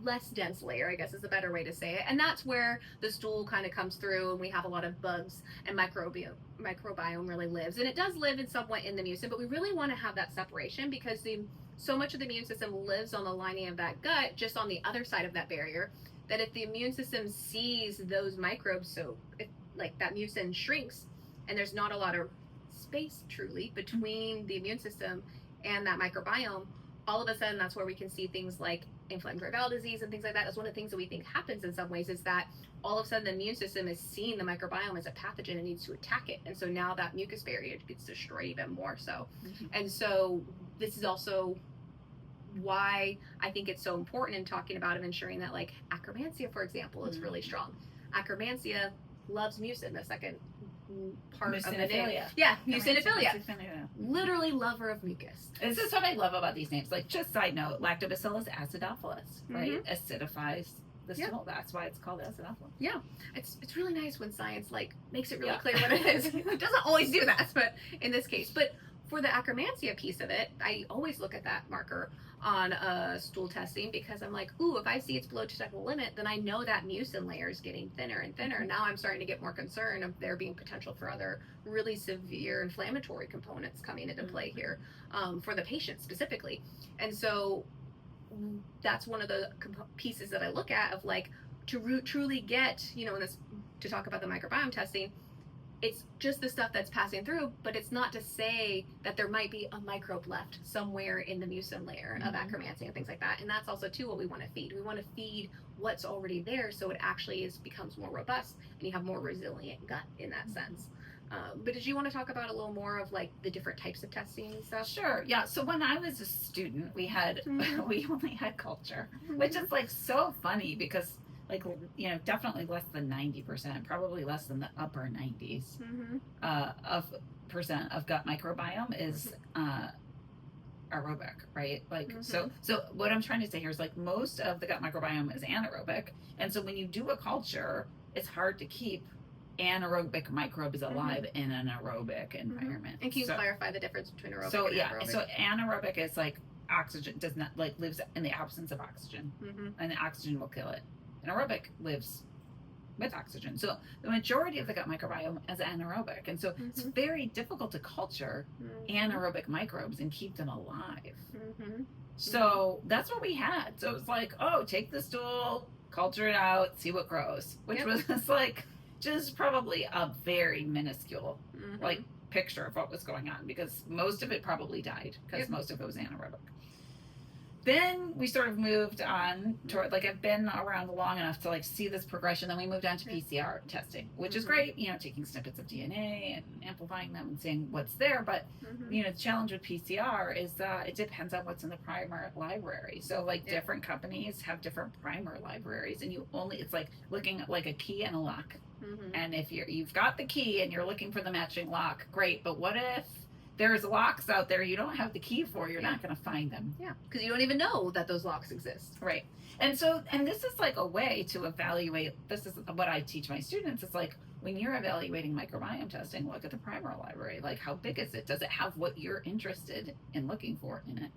less dense layer, I guess is a better way to say it, and that's where the stool kind of comes through, and we have a lot of bugs, and microbiome really lives, and it does live in somewhat in the mucin, but we really want to have that separation because so much of the immune system lives on the lining of that gut, just on the other side of that barrier, that if the immune system sees those microbes, so if like that mucin shrinks and there's not a lot of space truly between the immune system and that microbiome, all of a sudden that's where we can see things like inflammatory bowel disease and things like that. That's one of the things that we think happens in some ways, is that all of a sudden the immune system is seeing the microbiome as a pathogen and needs to attack it. And so now that mucus barrier gets destroyed even more so. And so this is also why I think it's so important in talking about and ensuring that, like, Akkermansia, for example, is really strong. Akkermansia loves mucin, the second part of the name. Yeah, mucinophilia. Literally lover of mucus. This is what I love about these names. Like, just side note, Lactobacillus acidophilus, right? Acidifies the stool. That's why it's called acidophilus. Yeah, it's really nice when science like makes it really clear what it is. It doesn't always do that, but in this case. But for the Akkermansia piece of it, I always look at that marker on stool testing, because I'm like, ooh, if I see it's below detectable limit, then I know that mucin layer is getting thinner and thinner. Now I'm starting to get more concerned of there being potential for other really severe inflammatory components coming into play here, for the patient specifically. And so that's one of the pieces that I look at of, like, to truly get, you know, to talk about the microbiome testing, it's just the stuff that's passing through, but it's not to say that there might be a microbe left somewhere in the mucin layer of Akkermansia and things like that. And that's also too what we want to feed. We want to feed what's already there, so it actually becomes more robust, and you have more resilient gut in that sense. But did you want to talk about a little more of, like, the different types of testing and stuff? Sure. Yeah. So when I was a student, we only had culture, which is, like, so funny because, like, you know, definitely less than 90%, probably less than the upper 90s percent of gut microbiome is aerobic, right? Like, so what I'm trying to say here is, like, most of the gut microbiome is anaerobic, and so when you do a culture, it's hard to keep anaerobic microbes alive in an aerobic environment. And can you clarify the difference between aerobic and anaerobic? So anaerobic is, like, oxygen does not, like, lives in the absence of oxygen, and the oxygen will kill it. Anaerobic lives with oxygen. So the majority of the gut microbiome is anaerobic. And so it's very difficult to culture anaerobic microbes and keep them alive. So that's what we had. So it was like, oh, take the stool, culture it out, see what grows, which was like just probably a very minuscule like picture of what was going on, because most of it probably died because most of it was anaerobic. Then we sort of moved on toward, like, I've been around long enough to like see this progression. Then we moved on to PCR testing, which is great, you know, taking snippets of DNA and amplifying them and seeing what's there. But, you know, the challenge with PCR is that it depends on what's in the primer library. So like different companies have different primer libraries, and you only, it's like looking at like a key and a lock. And if you've got the key and you're looking for the matching lock, great. But what if there's locks out there you don't have the key for? You're not going to find them. Yeah, because you don't even know that those locks exist. Right. And so, and this is like a way to evaluate, this is what I teach my students. It's like, when you're evaluating microbiome testing, look at the primer library. Like, how big is it? Does it have what you're interested in looking for in it?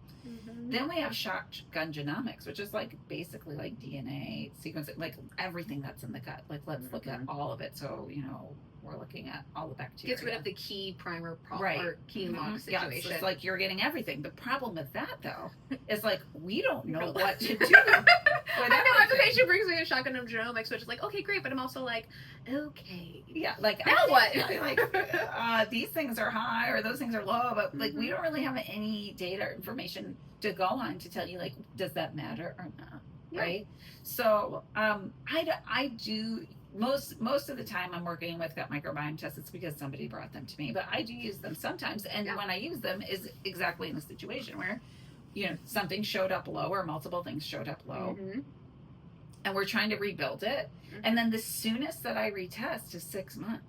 Then we have shotgun genomics, which is like basically like DNA sequencing, like everything that's in the gut. Like, let's look at all of it. So, you know, we're looking at all the bacteria. Gets rid of the key primer problem, or key and lock situation. Yeah, so it's like you're getting everything. The problem with that, though, is like we don't know what to do. I know, if a patient brings me a shotgun of genomics, which is like, okay, great, but I'm also like, okay. Yeah, like, now what? Like, these things are high or those things are low, but like we don't really have any data or information to go on to tell you, like, does that matter or not, right? So I do, most of the time I'm working with gut microbiome tests, it's because somebody brought them to me, but I do use them sometimes, and when I use them is exactly in a situation where, you know, something showed up low or multiple things showed up low, and we're trying to rebuild it, and then the soonest that I retest is 6 months.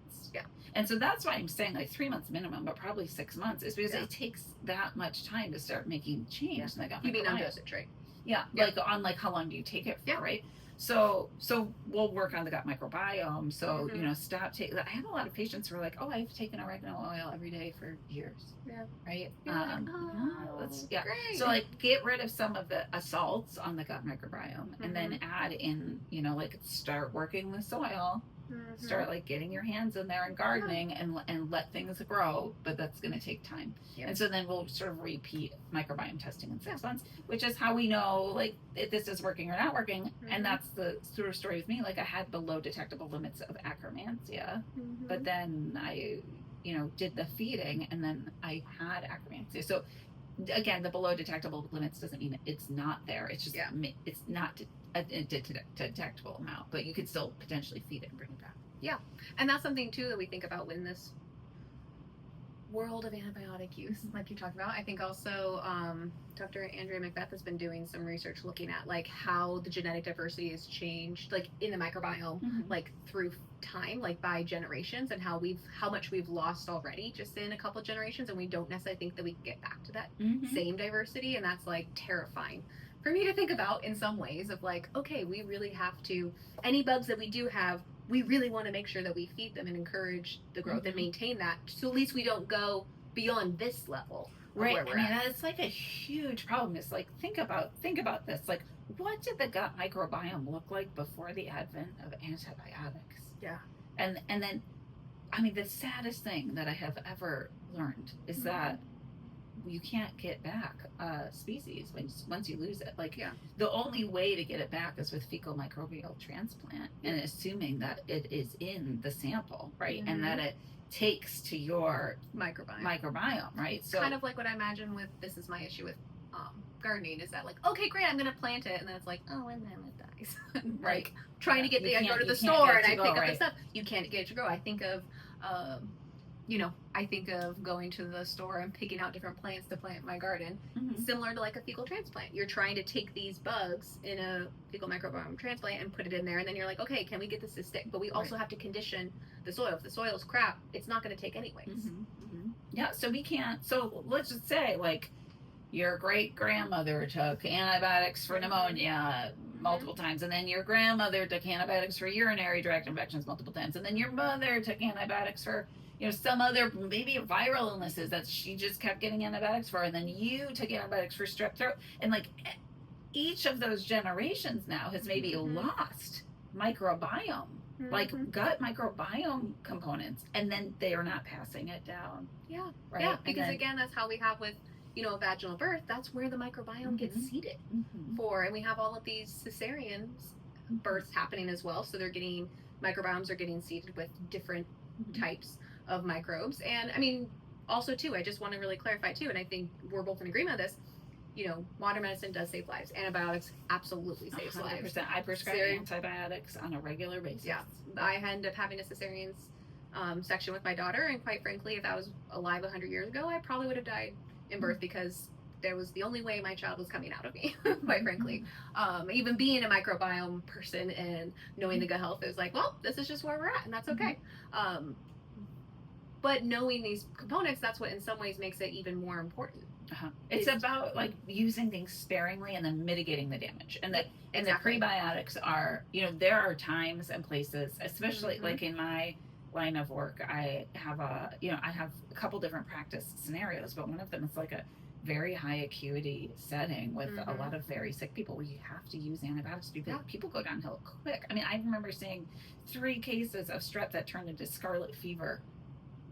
And so that's why I'm saying like 3 months minimum, but probably 6 months, is because it takes that much time to start making change in the gut microbiome. You mean on dosage, right? Like on like how long do you take it for, right? So we'll work on the gut microbiome. So, you know, stop taking, I have a lot of patients who are like, oh, I've taken oregano oil every day for years. Right? Great. So like get rid of some of the assaults on the gut microbiome, and then add in, you know, like start working the soil. Start like getting your hands in there and gardening and let things grow, but that's going to take time. And so then we'll sort of repeat microbiome testing in 6 months, which is how we know like if this is working or not working. And that's the sort of story with me. Like, I had below detectable limits of Akkermansia, but then I, you know, did the feeding and then I had Akkermansia. So again, the below detectable limits doesn't mean it's not there. It's just it's not a detectable amount, but you could still potentially feed it and bring it back. And that's something too that we think about in this world of antibiotic use, like you talked about. I think also Dr. Andrea Macbeth has been doing some research looking at like how the genetic diversity has changed, like in the microbiome, like through time, like by generations, and how much we've lost already just in a couple generations, and we don't necessarily think that we can get back to that same diversity. And that's like terrifying for me to think about in some ways, of like, okay, we really have to, any bugs that we do have, we really want to make sure that we feed them and encourage the growth and maintain that, so at least we don't go beyond this level. Right. I mean, that's like a huge problem. It's like, think about this. Like, what did the gut microbiome look like before the advent of antibiotics? And then, I mean, the saddest thing that I have ever learned is that you can't get back species once you lose it. Like, the only way to get it back is with fecal microbial transplant, and assuming that it is in the sample, right? And that it takes to your microbiome, right? So kind of like what I imagine with, this is my issue with gardening, is that like, okay, great, I'm gonna plant it, and then it's like, oh, and then it dies. Like trying to get I go to the store and I pick up the stuff. You can't get it to grow. I think of I think of going to the store and picking out different plants to plant in my garden, similar to like a fecal transplant. You're trying to take these bugs in a fecal microbiome transplant and put it in there, and then you're like, okay, can we get this to stick? But we also have to condition the soil. If the soil's crap, it's not going to take anyways. Yeah, so we can't, so let's just say, like, your great-grandmother took antibiotics for pneumonia multiple times, and then your grandmother took antibiotics for urinary tract infections multiple times, and then your mother took antibiotics for, you know, some other maybe viral illnesses that she just kept getting antibiotics for, and then you took antibiotics for strep throat, and like each of those generations now has maybe lost microbiome like gut microbiome components, and then they are not passing it down. Yeah. Right. Yeah. Because again, that's how we have with, a vaginal birth. That's where the microbiome gets seated for, and we have all of these cesarean births happening as well. So microbiomes are getting seated with different types of microbes. And I mean, also too, I just want to really clarify too, and I think we're both in agreement on this. Modern medicine does save lives. Antibiotics absolutely saves 100%. lives. I prescribe antibiotics on a regular basis. Yeah. I end up having a cesarean section with my daughter, and quite frankly, if I was alive 100 years ago, I probably would have died in birth because there was the only way my child was coming out of me, quite frankly. Even being a microbiome person and knowing the gut health is like, well, this is just where we're at, and that's okay. But knowing these components, that's what in some ways makes it even more important. It's about like using things sparingly and then mitigating the damage. And the prebiotics are, there are times and places, especially like in my line of work, I have a couple different practice scenarios, but one of them is like a very high acuity setting with a lot of very sick people where you have to use antibiotics. People go downhill quick. I mean, I remember seeing 3 cases of strep that turned into scarlet fever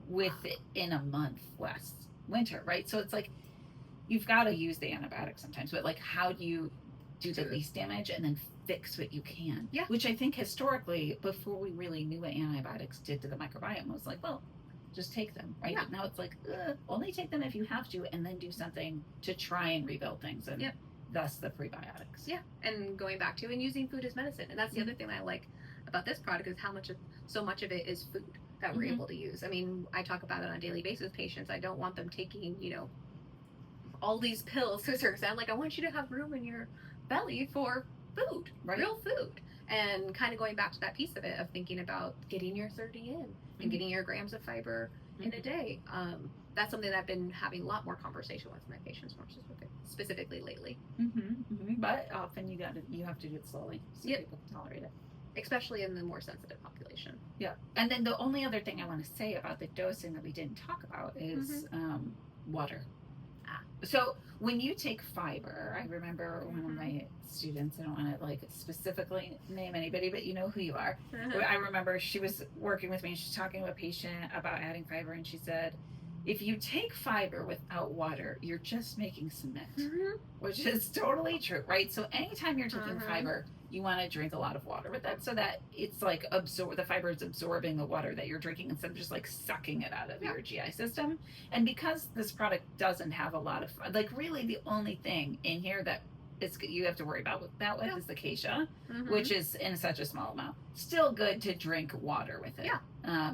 within a month last winter, right? So it's like, you've got to use the antibiotics sometimes, but like, how do you do the least damage and then fix what you can? Yeah. Which I think historically, before we really knew what antibiotics did to the microbiome, was like, well, just take them, right? Yeah. Now it's like, only take them if you have to, and then do something to try and rebuild things, and thus the prebiotics. Yeah, and going back to and using food as medicine, and that's the other thing that I like about this product is how so much of it is food that we're able to use. I mean, I talk about it on a daily basis with patients. I don't want them taking, all these pills to a certain extent. Like, I want you to have room in your belly for food, real food. And kind of going back to that piece of it of thinking about getting your 30 in and getting your grams of fiber in a day. That's something that I've been having a lot more conversation with my patients more specifically lately. But often you have to do it slowly so people can tolerate it. Especially in the more sensitive population. Yeah. And then the only other thing I want to say about the dosing that we didn't talk about is water. So when you take fiber, I remember one of my students, I don't want to like specifically name anybody, but you know who you are. I remember she was working with me and she's talking to a patient about adding fiber, and she said, if you take fiber without water, you're just making cement, which is totally true, right? So anytime you're taking fiber, you want to drink a lot of water with that so that it's like the fiber is absorbing the water that you're drinking instead of just like sucking it out of your GI system. And because this product doesn't have a lot of, like, really the only thing in here that you have to worry about with is the acacia, which is in such a small amount. Still good to drink water with it,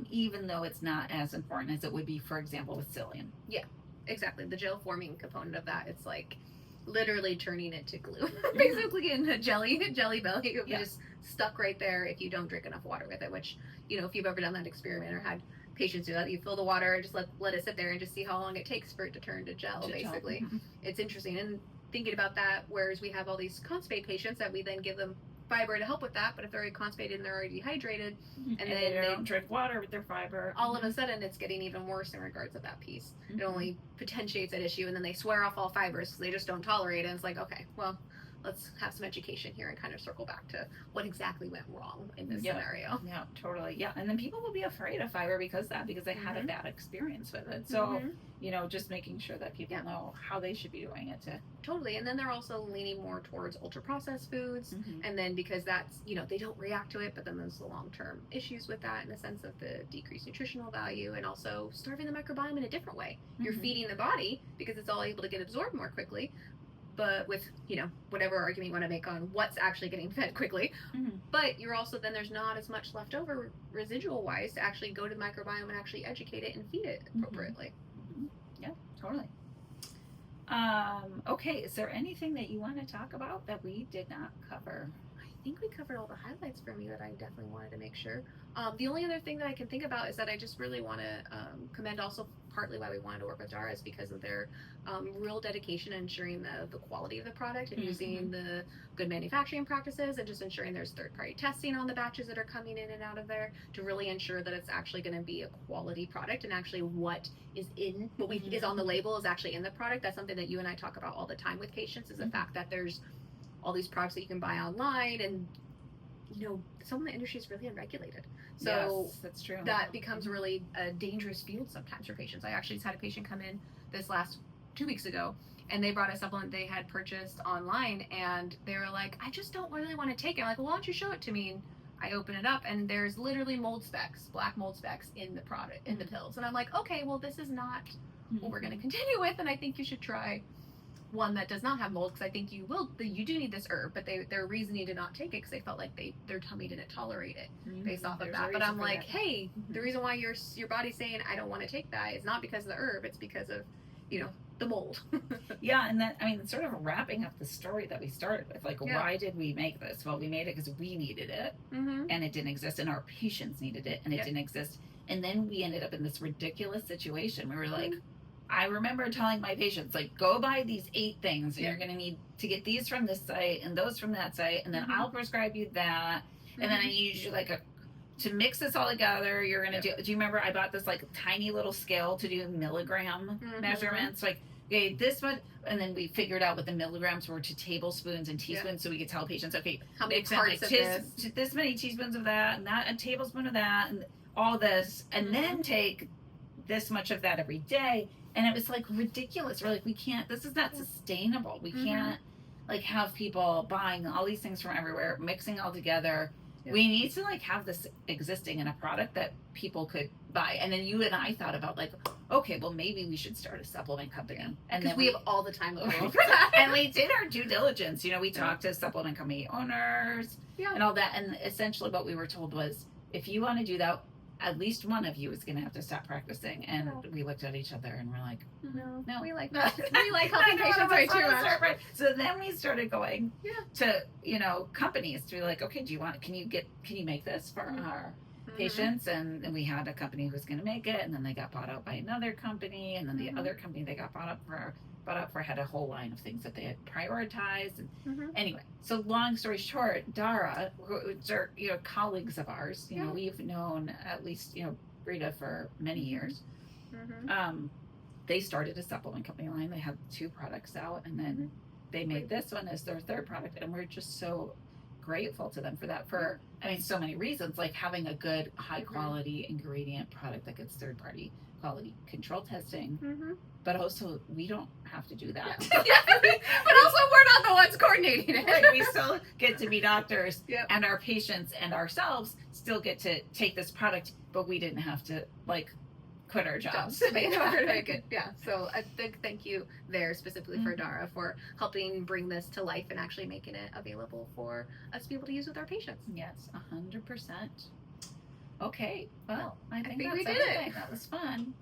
even though it's not as important as it would be, for example, with psyllium. Yeah, exactly. The gel forming component of that, it's like literally turning it to glue, basically in a jelly belly. It will just stuck right there if you don't drink enough water with it, which, if you've ever done that experiment or had patients do that, you fill the water, just let it sit there and just see how long it takes for it to turn to gel, basically. It's interesting. And thinking about that, whereas we have all these constipated patients that we then give them fiber to help with that, but if they're already constipated and they're already dehydrated, and then they don't drink water with their fiber, all of a sudden it's getting even worse in regards to that piece. It only potentiates that issue, and then they swear off all fibers because they just don't tolerate it. And it's like, okay, well, let's have some education here and kind of circle back to what exactly went wrong in this scenario. Yeah, totally. Yeah, and then people will be afraid of fiber because they had a bad experience with it. So, just making sure that people know how they should be doing it too. Totally. And then they're also leaning more towards ultra processed foods. And then because that's, they don't react to it, but then there's the long-term issues with that in the sense of the decreased nutritional value and also starving the microbiome in a different way. You're feeding the body because it's all able to get absorbed more quickly, but with, whatever argument you want to make on what's actually getting fed quickly. But you're also, then there's not as much left over residual wise to actually go to the microbiome and actually educate it and feed it appropriately. Yeah, totally. Okay, is there anything that you want to talk about that we did not cover? I think we covered all the highlights for me that I definitely wanted to make sure. The only other thing that I can think about is that I just really want to commend also partly why we wanted to work with Dhara is because of their real dedication in ensuring the quality of the product and using the good manufacturing practices and just ensuring there's third-party testing on the batches that are coming in and out of there to really ensure that it's actually going to be a quality product and actually what is on the label is actually in the product. That's something that you and I talk about all the time with patients is the fact that there's all these products that you can buy online and some of the industry is really unregulated. So yes, that's true. that becomes really a dangerous field sometimes for patients. I actually just had a patient come in this last 2 weeks ago, and they brought a supplement they had purchased online, and they were like, I just don't really want to take it. I'm like, well, why don't you show it to me? And I open it up, and there's literally mold specks, black mold specks in the product, in the pills. And I'm like, okay, well, this is not what we're going to continue with, and I think you should try one that does not have mold, because I think you do need this herb, but their reasoning to not take it because they felt like their tummy didn't tolerate it based off of that. But I'm like, hey, the reason why your body's saying I don't want to take that is not because of the herb, it's because of the mold. Yeah, and that, I mean, sort of wrapping up the story that we started with, like, why did we make this? Well, we made it because we needed it, and it didn't exist, and our patients needed it, and it didn't exist. And then we ended up in this ridiculous situation. We were like, I remember telling my patients, like, go buy these 8 things, and you're going to need to get these from this site and those from that site, and then I'll prescribe you that, and then I need you to mix this all together. You're going to do you remember I bought this like tiny little scale to do milligram measurements, like, okay, this much, and then we figured out what the milligrams were to tablespoons and teaspoons, so we could tell patients, okay, how many parts of this many teaspoons of that, and that, a tablespoon of that, and all this, and then take this much of that every day. And it was like ridiculous. We're like, we can't, this is not sustainable. We can't like have people buying all these things from everywhere, mixing all together. We need to like have this existing in a product that people could buy. And then you and I thought about like, okay, well maybe we should start a supplement company. And then we have all the time in the world. And we did our due diligence. We talked to supplement company owners and all that. And essentially what we were told was, if you want to do that, at least one of you is going to have to stop practicing. And we looked at each other and we're like, no, we like that. We like helping patients way too much. So then we started going to, companies to be like, okay, can you make this for our patients? And we had a company who was going to make it, and then they got bought out by another company, and then the other company they got bought up for had a whole line of things that they had prioritized. And anyway, so long story short, Dhara, which are colleagues of ours, we've known at least Rita for many years. They started a supplement company line. They had 2 products out, and then they made this one as their 3rd product, and we're just so grateful to them for that, for so many reasons, like having a good high quality ingredient product that gets 3rd-party quality control testing, but also we don't have to do that. But also we're not the ones coordinating it. Like, we still get to be doctors, and our patients and ourselves still get to take this product, but we didn't have to like quit our jobs. So a big thank you there specifically for Dhara for helping bring this to life and actually making it available for us to be able to use with our patients. Yes, 100%. Okay, well, I think that's we did everything. it. That was fun.